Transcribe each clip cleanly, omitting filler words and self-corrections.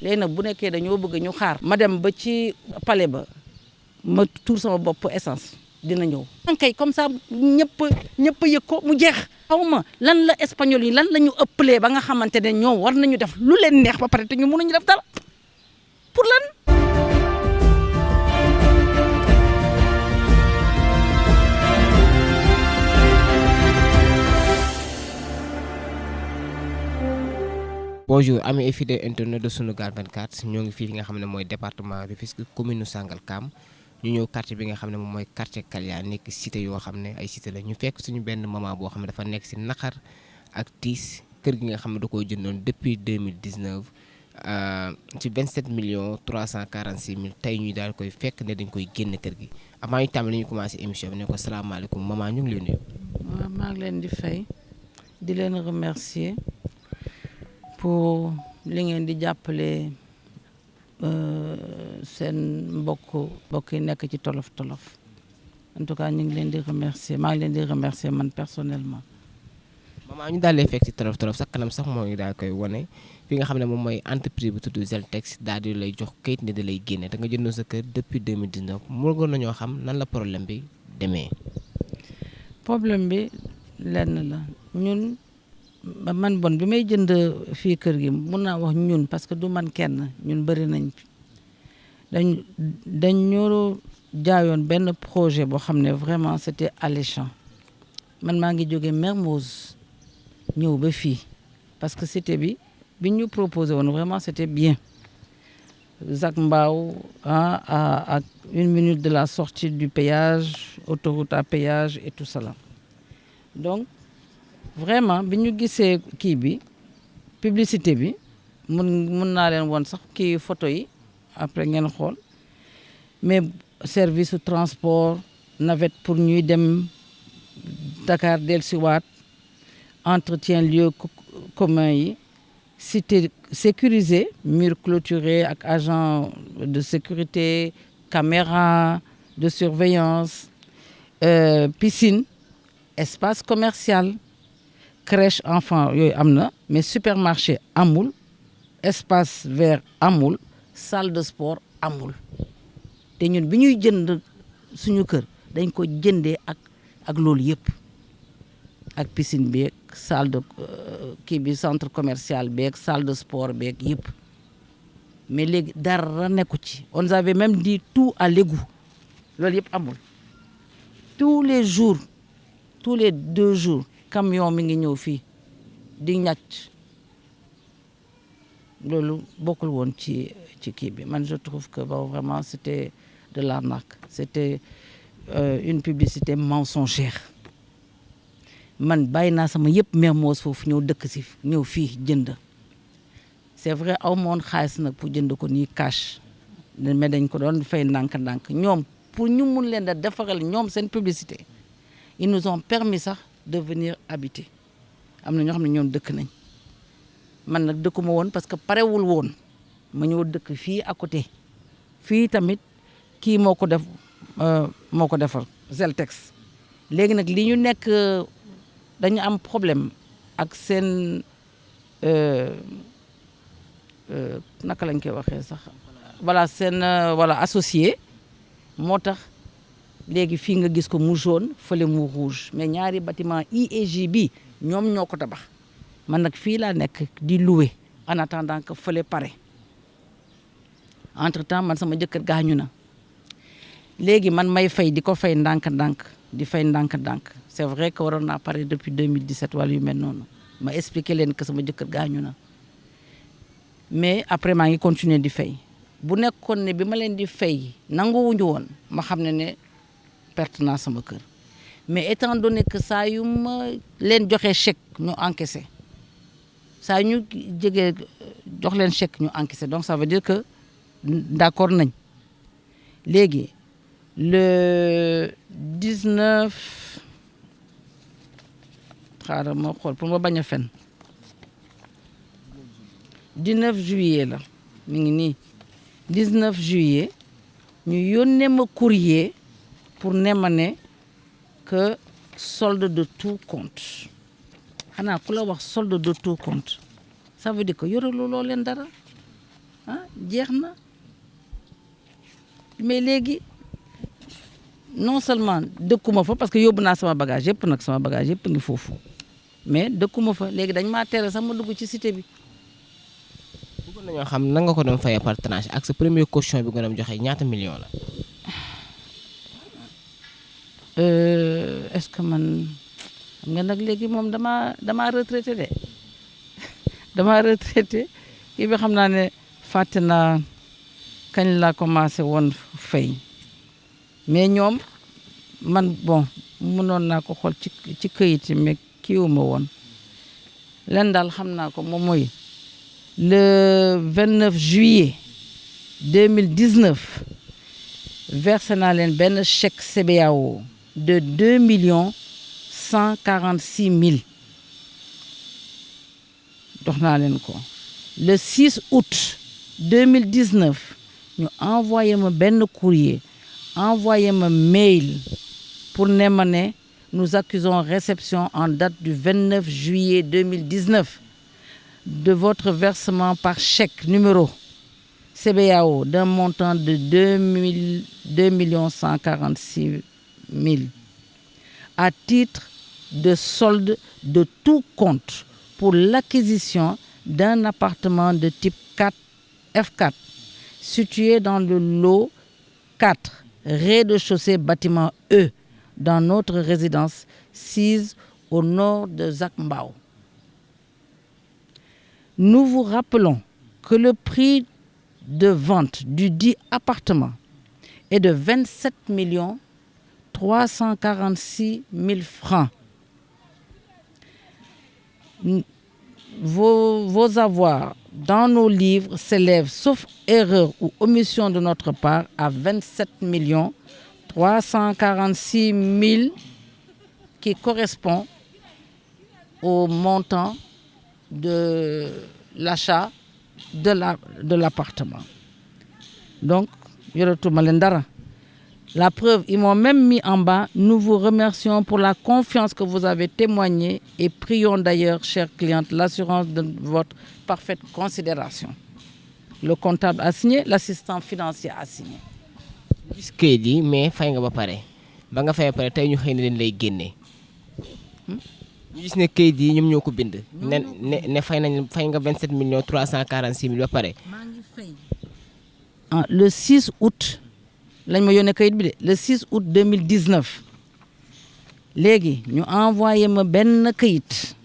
léegi nag bu nekkee dañoo bëgg ñu xaar ma dem ba ci palais ba ma tuur sama bopp essence dina ñëw. kay comme ça ñëpp yëg ko mu jeex. xaw ma lan la espagnol yi lan la ñu ëppalee ba nga xamante ne ñoom war nañu def lu leen neex ba pare te ñu mënuñu def dara pour lan. Bonjour amis et fidèles internautes de Sunugal 24 ñoo ngi fii nga xam ne mooy département Rufisque commune Sangalkam ñu ñëw quartier bi nga xam ne moom mooy quartier Kalia nekk cité yoo xam ne ay cité la ñu fekk suñu benn maman boo xam ne dafa nekk si naqar ak tiis kër gi nga xam ne da koo jëndoon depuis 2019 ci 27 millions 346 mille tey ñu daal koy fekk ne dañ koy génn kër gi avant ñu tàmbali ñu commencé émission bi ne ko salaamaaleykum maman ñu ngi leen nuyu. waaw maa ngi leen di fay di leen remercier pour li ngeen di jàppale seen mbokk yi nekk ci tolof tolof en tout cas ñu ngi leen di remercier maa ngi leen di remercier man personnellement. maman ñu daal lay fekk ci tolof tolof sax kanam sax moo ngi daal koy wane fi nga xam ne moom mooy entreprise bu tudd Zeltex daal di lay jox kayit ne da lay génne da nga jëndoon sa kër depuis 2019 mënoon nañoo xam nan la problème bi demee. problème bi lenn la ñun. man bon bi may jënd fii kër gi mun naa wax ñun parce que du man kenn ñun bëri nañ dañ ñoo jaayoon benn projet boo xam ne vraiment c'était alléchant man maa ngi jóge Mermoz ñëw ba fii parce que cité bi ñu proposé woon vraiment c'était bien Zac Mbao à 1 minute de la sortie du péage autoroute à péage et tout cela donc vraiment bi ñu gisee kii bi publicité bi mun naa leen woon sax kii photo yi après ngeen xool mais service su transport navette pour ñuy dem Dakar dellusiwaat entretien lieu commun yi cité sécurisé mur clôturé ak agent de sécurité caméra de surveillance piscine espace commercial crèche enfant yooyu am na mais supermarché amul espace vert amul salle de sport amul te ñun bi ñuy jënd suñu kër dañ ko jëndee ak loolu yëpp ak piscine beeg salle de kii bi centre commercial beeg salle de sport beeg yëpp mais léegi dara nekku ci on nous avait même dit tout à l'égout loolu yëpp amul tous les jours tous les 2 jours camion mi ngi ñëw fii di ñàcc loolu bokkul woon ci kii bi man je trouve que bon vraiment c'était de l'arnaque c'était une publicité mensongère man bàyyi naa sama yëpp Mermoz foofu ñëw dëkk si ñëw fii jënd c'est vrai aw moon xaalis nag pour jënd ko nii cash mais dañ ko doon fay ndànk-ndànk ñoom pour ñu mun leen da defaral ñoom seen publicité ils nous ont permis sax de venir habiter am na ñoo xam ne ñoom dëkk nañ man nag dëkkuma woon parce que parewul woon ma ñëw dëkk fii à côté fii tamit kii moo ko defar Zeltex léegi nag li ñu nekk dañu am problème ak seen naka lañ koy waxee sax voilà seen voilà associé moo tax léegi fii nga gis ko mu jaune fële mu rouge mais ñaari bâtiment I et J bi ñoom ñoo ko tabax man nag fii laa nekk di louer en attendant que fële pare entre temps man sama jëkkër gaañu na léegi man may fay di ko fay ndànk-ndànk di fay ndànk-ndànk c'est vrai que waroon naa pare depuis 2017 wala yu mel noonu ma expliquer leen que sama jëkkër gaañu na mais après maa ngi continuer di fay bu nekkoon ne bi ma leen di fay nanguwuñu woon ma xam ne perte naa sama kër mais étant donné que saa yu ma leen joxee chèque ñu encaissé saa ñu jegee jox leen chèque ñu encaissé donc ça veut dire que d'accord nañ léegi le 19 xaaral ma xool pour ma bañ a fen 19 juillet la mi ngi nii 19 juillet ñu yónnee ma courrier pour ne ma ne que solde de tout compte xanaa ku la wax solde de tout compte ça veut dire que yorelu loo leen dara jeex na mais léegi non seulement dëkkuma fa parce que yóbbu naa sama bagage yëpp nag sama bagage yëpp ngi foofu mais dëkkuma fa léegi dañ maa tere sax ma dugg ci cité bi. bëggoon nañoo xam nan nga ko doon fayee par tranche ak sa premier caution bi nga doon joxe ñaata million la. Est-ce que man xam nga nag léegi moom damaa retraité de damaa retraité kii bi xam naa ne fàtte naa kañ laa commencé woon fay mais ñoom man bon mënoon naa ko xool ci këyit yi mais kiiwuma woon len daal xam naa ko moom mooy le 29 juillet 2019 versé naa leen benn chèque CBAO de 2 146 000 dox naa leen ko le 6 août 2019 ñu envoyé ma benn courrier envoyé ma mail pour ne ma ne nous accusons réception en date du 29 juillet 2019 de votre versement par chèque numéro CBAO d'un montant de 2 146 000 à titre de solde de tout compte pour l'acquisition d'un appartement de type 4 F4 situé dans le lot 4 rez-de-chaussée bâtiment E dans notre résidence sise au nord de Zac Mbao. Nous vous rappelons que le prix de vente du dit appartement est de 27 346 000 francs. Vos avoirs dans nos livres s'élèvent, sauf erreur ou omission de notre part, à 27 346 000 qui correspond au montant de l'achat de l'appartement. Donc, yoratuma leen dara. La preuve, ils m'ont même mis en bas. Nous vous remercions pour la confiance que vous avez témoignée et prions d'ailleurs, chère cliente, l'assurance de votre parfaite considération. Le comptable a signé, l'assistant financier a signé. gis kayit yi mais fay nga ba pare ba nga fay ba pare tey ñu xëy na leen lay génnee. ñu gis ne kayit yi ñoom ñoo ko bind. ne fay nga 27 346 000 ba pare. maa ngi fay. Le 6 août. lañ ma yónnee kayit bi de le 6 août 2019 léegi ñu envoyé ma benn kayit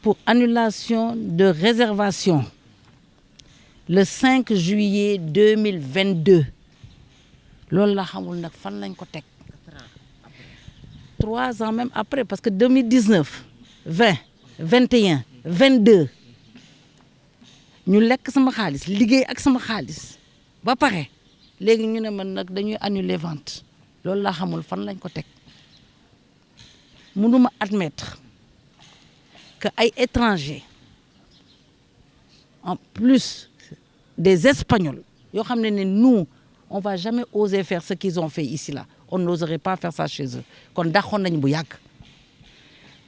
pour annulation de réservation le 5 juillet 2022 loolu la xamul nag fan lañ ko teg 3 ans même après parce que 2019 20 21 22 ñu lekk sama xaalis liggéey ak sama xaalis ba pare léegi ñu ne man nag dañuy annuler vente loolu laa xamul fan lañ ko teg mënuma admettre que ay étrangers en plus des Espagnols yoo xam ne nous on va jamais oser faire ce qu'ils ont fait ici là on n'oserait pas faire ça chez eux kon daxoon nañ bu yàgg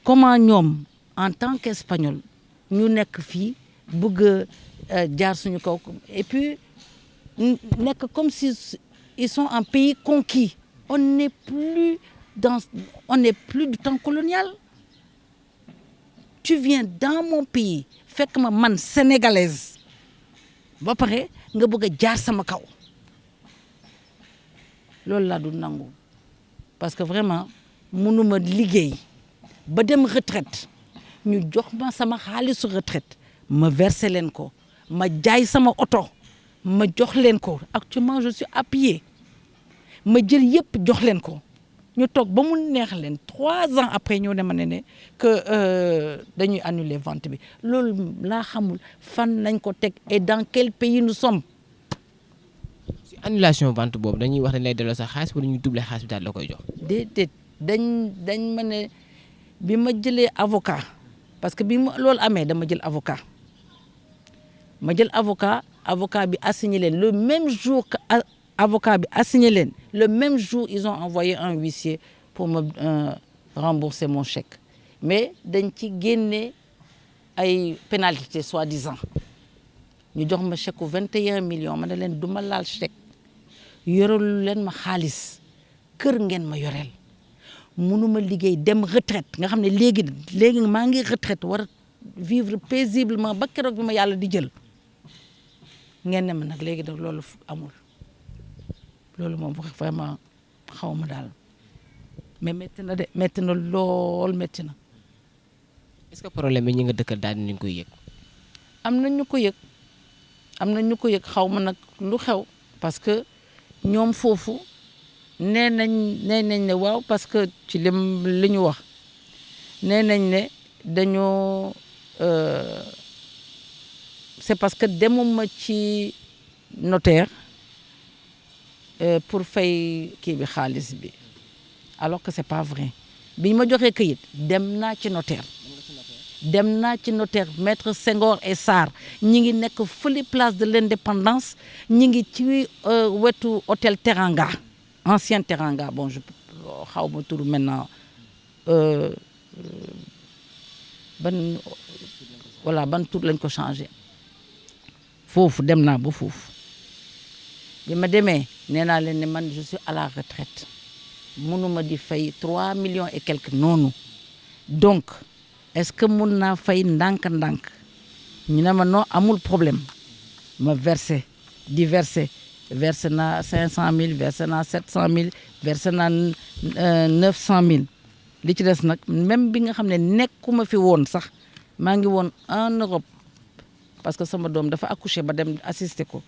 comment ñoom en tant qu'Espagnol ñu nekk fii bëgg jaar suñu kaw et puis nekk comme si ils sont un pays conquis on n'est plus du temps colonial tu viens dans mon pays fekk ma man sénégalaise ba pare nga bëgg a jaar sama kaw loolu laa du nangu parce que vraiment mënuma liggéey ba dem retraite ñu jox ma sama xaalisu retraite ma verser leen ko ma jaay sama oto ma jox leen ko actuellement je suis à pied ma jël yëpp jox leen ko ñu toog ba mu neex leen 3 ans après ñoo dema ne que dañuy annuler vente bi loolu laa xamul fan lañ ko teg et dans quel pays nous sommes. si annulation vente boobu dañuy wax dañ lay delloo sa xaalis wala ñu doublé xaalis bi daal la koy jox. déedéet dañ ma ne bi ma jëlee avocat parce que bi ma loolu amee dama jël avocat avocat bi assigné leen le même jour que avocat bi assigné leen le même jour ils ont envoyé un huissier pour me rembourser mon chèque mais dañ ci génne ay pénalité soi-disant ñu jox ma chèque 21 millions ma ne leen du ma laal chèque yorelu leen ma xaalis kër ngeen ma yoreel mënuma liggéey dem retraite nga xam ne léegi maa ngi retraite war a vivre paisiblement ba keroog bi ma yàlla di jël ngeen ne ma nag léegi da loolu amul loolu moom vraiment xaw ma daal mais métti na de métti na lool métti na. est-ce que problème yi ñi nga dëkkal daal di koy yëg. am na ñu ko yëg xaw ma nag lu xew parce que ñoom foofu nee nañ ne waaw parce que ci li ñu wax nee nañ ne dañoo c'est parce que demuma ci notaire pour fay kii bi xaalis bi alors que c'est pas vrai bi ñu ma joxee këyit dem naa ci notaire maître Senghor et Sarr ñi ngi nekk fële place de l'Indépendance ñi ngi ci wetu hôtel Teranga ancien Teranga bon je xaw ma turu maintenant ban tur lañ ko changé foofu dem naa ba foofu bi ma demee nee naa leen ne man je suis à la retraite mënuma di fay 3 millions et quelques noonu donc est-ce que mun naa fay ndànk-ndànk ñu ne ma non amul problème ma versé naa 500 000 versé naa 700 000 versé naa 900 000 li ci des nag même bi nga xam ne nekkuma fi woon sax maa ngi woon en Europe parce que sama doom dafa accouché ba dem assister ko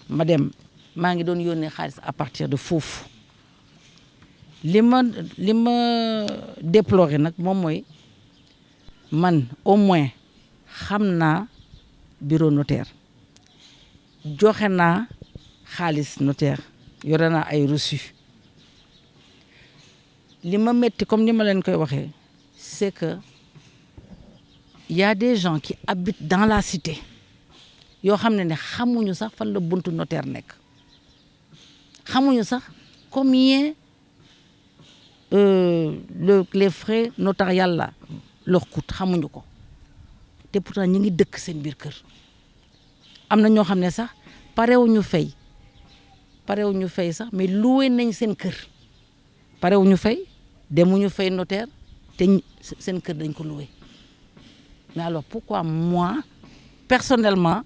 ma dem maa ngi doon yónnee xaalis à partir de foofu li ma déploré nag moom mooy man au moins xam naa bureau notaire joxe naa xaalis notaire yore naa ay reçu li ma metti comme ni ma leen koy waxee c'est que y a des gens qui habitent dans la cité yoo xam ne xamuñu sax fan la buntu notaire nekk xamuñu sax combien les frais notarial la leur coûte xamuñu ko te pourtant ñu ngi dëkk seen biir kër am na ñoo xam ne sax parewuñu fay sax mais loué nañ seen kër parewuñu fay demuñu fay notaire te seen kër dañ ko loué mais alors pourquoi moi personnellement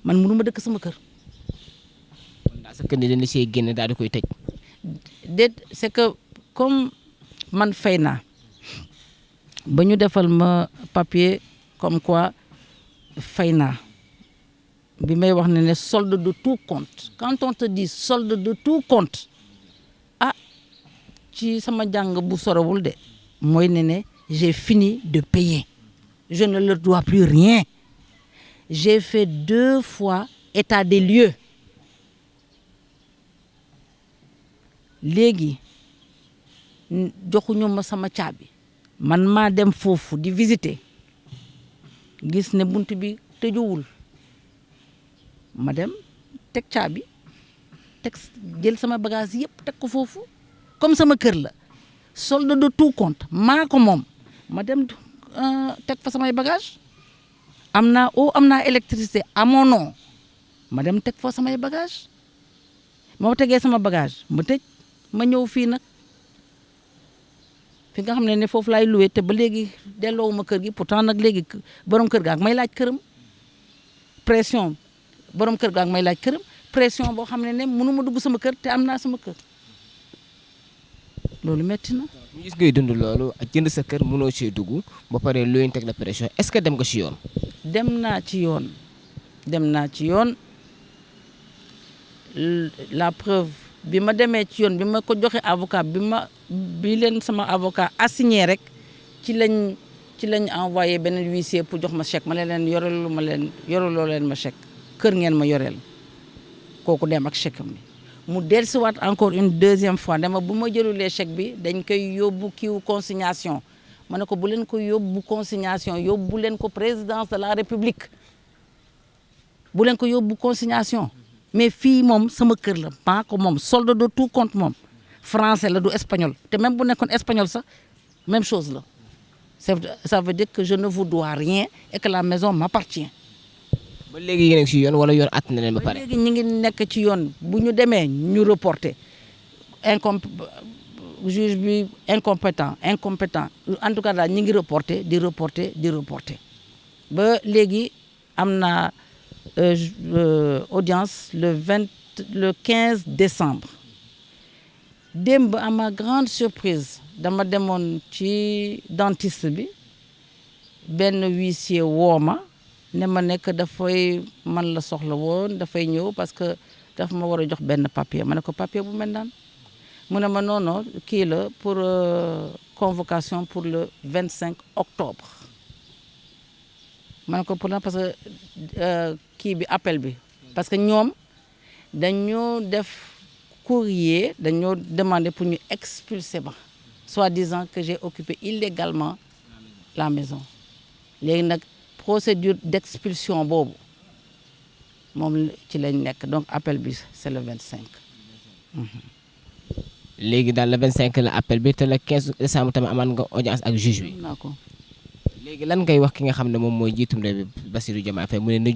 man mënuma dëkk sama kër. kon daal sa kër ni dañu see génne daal di koy tëj. c'est que comme man fay naa ba ñu defal ma papier comme quoi fay naa bi may wax ne solde de tout compte quand on te dit solde de tout compte ci sama jàng bu sorowul de mooy ne j'ai fini de payer je ne leur dois plus rien j'ai fait 2 fois état des lieux léegi joxuñu ma sama caabi man maa dem foofu di visiter gis ne bunt bi tëjuwul ma dem teg caabi jël sama bagage yëpp teg ko foofu comme sama kër la solde de tout compte maa ko moom ma dem teg fa samay bagage am naa eau am naa électricité à mon nom ma dem teg fa samay bagage moo tegee sama bagage ma tëj ma ñëw fii nag fi nga xam ne foofu laay loué te ba léegi delloowuma kër gi pourtant nag léegi borom kër ga ak may laaj këram pression borom kër ga ak may laaj këram pression boo xam ne mënuma dugg sama kër te am naa sama kër loolu metti na. ñu gis ngay dund loolu ak jënd sa kër mënoo cee dugg ba pare looy teg la pression est-ce que dem nga ci yoon. dem naa ci yoon la preuve bi ma demee ci yoon bi ma ko joxe avocat bi leen sama avocat assigné rek ci lañ envoyé beneen huissier pour jox ma chèque ma ne leen yoreloo leen ma chèque kër ngeen ma yoreel kooku dem ak chèque mi mu dellusiwaat encore une deuxième fois dama bu ma jëlulee chèque bi dañ koy yóbbu kiiwu consignation ma ne ko bu leen ko yóbbu consignation yóbbu leen ko présidence de la république bu leen ko yóbbu consignation mais fii moom sama kër la maa ko moom solde de tout compte moom français la du espagnol te même bu nekkoon espagnol sax même chose la ça veut dire que je ne vous dois rien et que la maison m'appartient. ba léegi yéen a ngi si yoon wala yoon àtt na leen ba pare. léegi ñu ngi nekk ci yoon bu ñu demee ñu reporté juge bi incompétent en tout cas daal ñu ngi reporté di reporté ba léegi am na audience le 15 décembre démb à ma grande surprise dama demoon ci dentiste bi benn huissier woo ma ne ma nekk dafay man la soxla woon dafay ñëw parce que daf ma war a jox benn papier ma ne ko papier bu mel naan mu ne ma non kii la pour convocation pour le 25 octobre ma ne ko pourtant parce que kii bi appel bi parce que ñoom dañoo def courrier dañoo demandé pour ñu expulser ma soi-disant que j'ai occupé illégalement la maison léegi nag procédure d'expulsion boobu moom ci lañ nekk donc appel bi c'est le 25. léegi daal le 25 la appel bi te le 15 décembre tamit amaan nga audience ak juge bi. naa ko léegi lan ngay wax ki nga xam ne moom mooy jiitum réew bi Bassirou Diomaye Faye mu ne na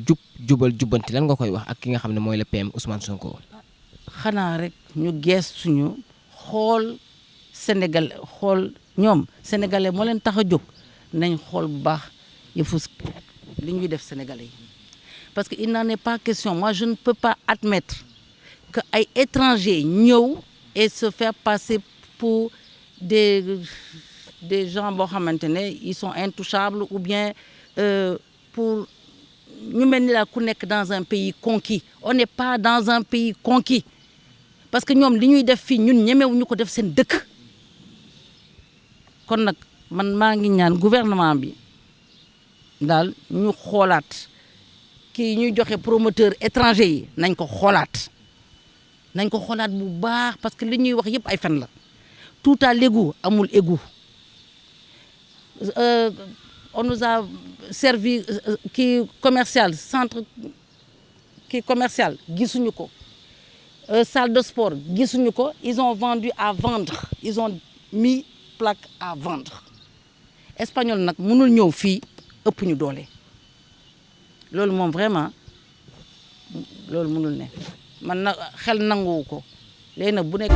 jubal jubbanti lan nga koy wax ak ki nga xam ne mooy le PM Ousmane Sonko. xanaa rek ñu geestuñu xool Sénégal xool ñoom sénégalais moo leen tax a jóg nañ xool bu baax yëfu li ñuy def sénégalais yi parce que il n'en est pas question moi je ne peux pas admettre que ay étrangers ñëw et se faire passer pour des gens boo xamante ne ils sont intouchables ou bien pour ñu mel ni la ku nekk dans un pays conquis on n'est pas dans un pays conquis parce que ñoom li ñuy def fii ñun ñemewuñu ko def seen dëkk kon nag man maa ngi ñaan gouvernement bi daal ñu xoolaat kii ñuy joxe promoteur étranger yi nañ ko xoolaat bu baax parce que li ñuy wax yëpp ay fen la tout à l'égout amul égout on nous a servi kii commercial centre kii commercial gisuñu ko salle de sport gisuñu ko ils ont vendu à vendre ils ont mis plaque à vendre espagnol nag mënul ñëw fii ëpp ñu doole loolu moom vraiment loolu mënul ne man na xel nanguwu ko léegi nag bu nekk